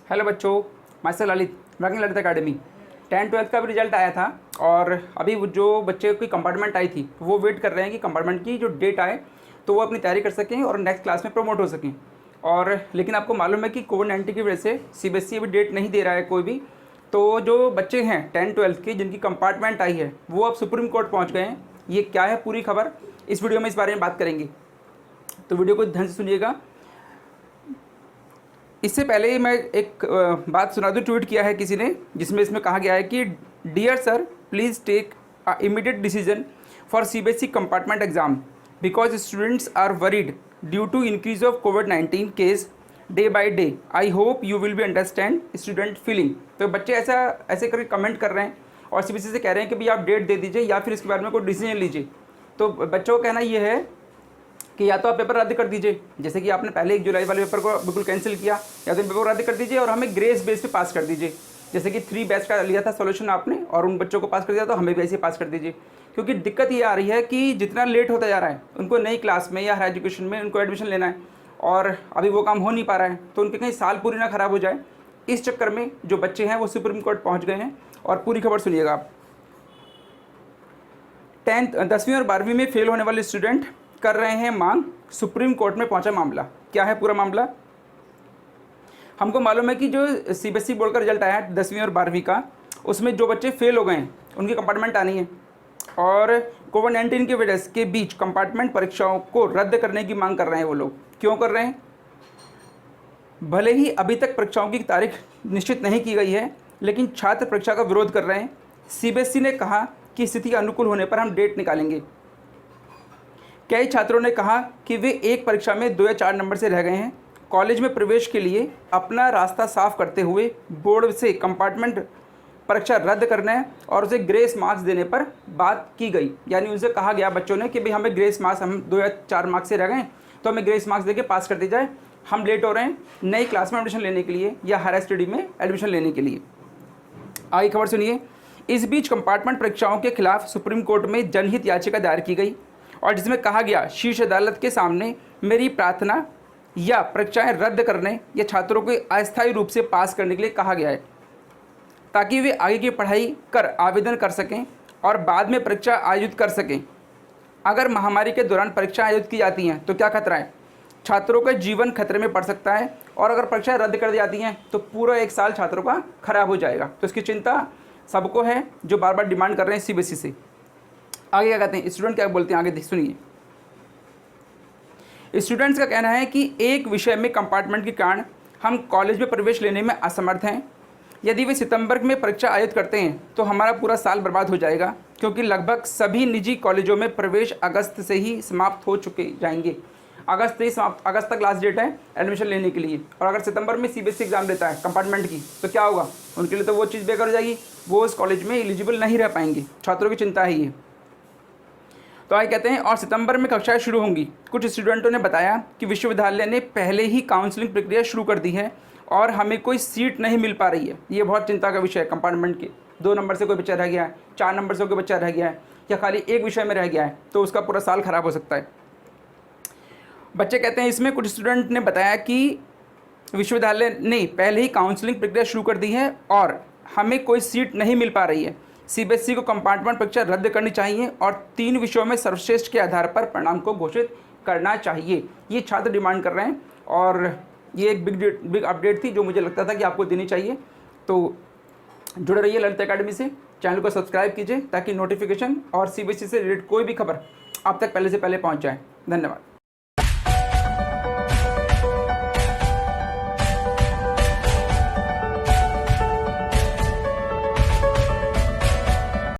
Hello बच्चों, my self Lalit, working Lalit academy. 10th-12th का भी रिजल्ट आया था और अभी वो जो बच्चे की कंपार्टमेंट आई थी वो वेट कर रहे हैं कि कंपार्टमेंट की जो डेट आए तो वो अपनी तैयारी कर सकें और नेक्स्ट क्लास में प्रमोट हो सकें। और लेकिन आपको मालूम है कि कोविड-19 की वजह से CBSE अभी डेट नहीं दे रहा है कोई भी। तो जो बच्चे हैं 10th-12th के जिनकी कंपार्टमेंट आई है वो अब सुप्रीम कोर्ट पहुँच गए हैं। ये क्या है पूरी खबर, इस वीडियो में इस बारे में बात करेंगे, तो वीडियो को ध्यान से सुनिएगा। इससे पहले मैं एक बात सुना दूँ, ट्वीट किया है किसी ने जिसमें इसमें कहा गया है कि dear sir, please take immediate decision for CBSE compartment exam because students are worried due to increase of कोविड-19 case day by day. I hope you will be understand student feeling. तो बच्चे ऐसे करके कमेंट कर रहे हैं और CBSE से कह रहे हैं कि भाई आप डेट दे दीजिए या फिर इसके बारे में कोई डिसीजन लीजिए। तो बच्चों का कहना ये है कि या तो आप पेपर रद्द कर दीजिए, जैसे कि आपने पहले 1 जुलाई वाले पेपर को बिल्कुल कैंसिल किया, या तो पेपर रद्द कर दीजिए और हमें ग्रेस बेस पे पास कर दीजिए। जैसे कि 3 बैच का लिया था सॉल्यूशन आपने और उन बच्चों को पास कर दिया, तो हमें भी ऐसे पास कर दीजिए। क्योंकि दिक्कत ये आ रही है कि जितना लेट होता जा रहा है उनको नई क्लास में या हायर एजुकेशन में उनको एडमिशन लेना है और अभी वो काम हो नहीं पा रहा है, तो उनके कहीं साल पूरी ना ख़राब हो जाए। इस चक्कर में जो बच्चे हैं वो सुप्रीम कोर्ट पहुँच गए हैं। और पूरी खबर सुनिएगा आप। 10वीं और 12वीं में फेल होने वाले स्टूडेंट कर रहे हैं मांग, सुप्रीम कोर्ट में पहुंचा मामला। क्या है पूरा मामला? हमको मालूम है कि जो CBSE बोर्ड का रिजल्ट आया है 10वीं और 12वीं का, उसमें जो बच्चे फेल हो गए हैं उनकी कंपार्टमेंट आनी है और कोविड-19 की वजह के बीच कंपार्टमेंट परीक्षाओं को रद्द करने की मांग कर रहे हैं। वो लोग क्यों कर रहे हैं? भले ही अभी तक परीक्षाओं की तारीख निश्चित नहीं की गई है, लेकिन छात्र परीक्षा का विरोध कर रहे हैं। CBSE ने कहा कि स्थिति अनुकूल होने पर हम डेट निकालेंगे। कई छात्रों ने कहा कि वे एक परीक्षा में 2 या 4 नंबर से रह गए हैं। कॉलेज में प्रवेश के लिए अपना रास्ता साफ करते हुए बोर्ड से कंपार्टमेंट परीक्षा रद्द करने और उसे ग्रेस मार्क्स देने पर बात की गई। यानी उनसे कहा गया बच्चों ने कि भाई हमें ग्रेस मार्क्स, हम 2 या 4 मार्क्स से रह गए तो हमें ग्रेस मार्क्स देके पास कर दी जाए, हम लेट हो रहे हैं नई क्लास में एडमिशन लेने के लिए या हायर स्टडी में एडमिशन लेने के लिए। आगे खबर सुनिए। इस बीच कंपार्टमेंट परीक्षाओं के खिलाफ सुप्रीम कोर्ट में जनहित याचिका दायर की गई और जिसमें कहा गया शीर्ष अदालत के सामने मेरी प्रार्थना या परीक्षाएं रद्द करने या छात्रों को अस्थायी रूप से पास करने के लिए कहा गया है, ताकि वे आगे की पढ़ाई कर आवेदन कर सकें और बाद में परीक्षा आयोजित कर सकें। अगर महामारी के दौरान परीक्षा आयोजित की जाती हैं तो क्या खतरा है? छात्रों का जीवन खतरे में पड़ सकता है और अगर परीक्षाएं रद्द कर दी जाती हैं तो पूरा 1 साल छात्रों का खराब हो जाएगा। तो इसकी चिंता सबको है जो बार बार डिमांड कर रहे हैं CBSE से। आगे क्या कहते हैं स्टूडेंट, क्या बोलते हैं आगे सुनिए। स्टूडेंट्स का कहना है कि एक विषय में कंपार्टमेंट के कारण हम कॉलेज में प्रवेश लेने में असमर्थ हैं। यदि वे सितंबर में परीक्षा आयोजित करते हैं तो हमारा पूरा साल बर्बाद हो जाएगा, क्योंकि लगभग सभी निजी कॉलेजों में प्रवेश अगस्त से ही समाप्त हो चुके जाएंगे। अगस्त तक लास्ट डेट है एडमिशन लेने के लिए। और अगर सितंबर में CBSE एग्जाम देता है कंपार्टमेंट की तो क्या होगा? उनके लिए तो वो चीज़ बेकार हो जाएगी, वो उस कॉलेज में एलिजिबल नहीं रह पाएंगे। छात्रों की चिंता है ये। तो आगे कहते हैं और सितंबर में कक्षाएं शुरू होंगी। कुछ स्टूडेंटों ने बताया कि विश्वविद्यालय ने पहले ही काउंसलिंग प्रक्रिया शुरू कर दी है और हमें कोई सीट नहीं मिल पा रही है। ये बहुत चिंता का विषय है। कंपार्टमेंट के 2 नंबर से कोई बच्चा रह गया है, 4 नंबर से कोई बच्चा रह गया है या खाली एक विषय में रह गया है तो उसका पूरा साल खराब हो सकता है। बच्चे कहते हैं इसमें कुछ स्टूडेंट ने बताया कि विश्वविद्यालय ने पहले ही काउंसलिंग प्रक्रिया शुरू कर दी है और हमें कोई सीट नहीं मिल पा रही है। CBSE को कंपार्टमेंट परीक्षा रद्द करनी चाहिए और 3 विषयों में सर्वश्रेष्ठ के आधार पर परिणाम को घोषित करना चाहिए। ये छात्र डिमांड कर रहे हैं और ये एक बिग अपडेट थी जो मुझे लगता था कि आपको देनी चाहिए। तो जुड़े रहिए ललित अकेडमी से, चैनल को सब्सक्राइब कीजिए ताकि नोटिफिकेशन और CBSE से रिलेटेड कोई भी खबर आप तक पहले से पहले पहुंच जाए। धन्यवाद।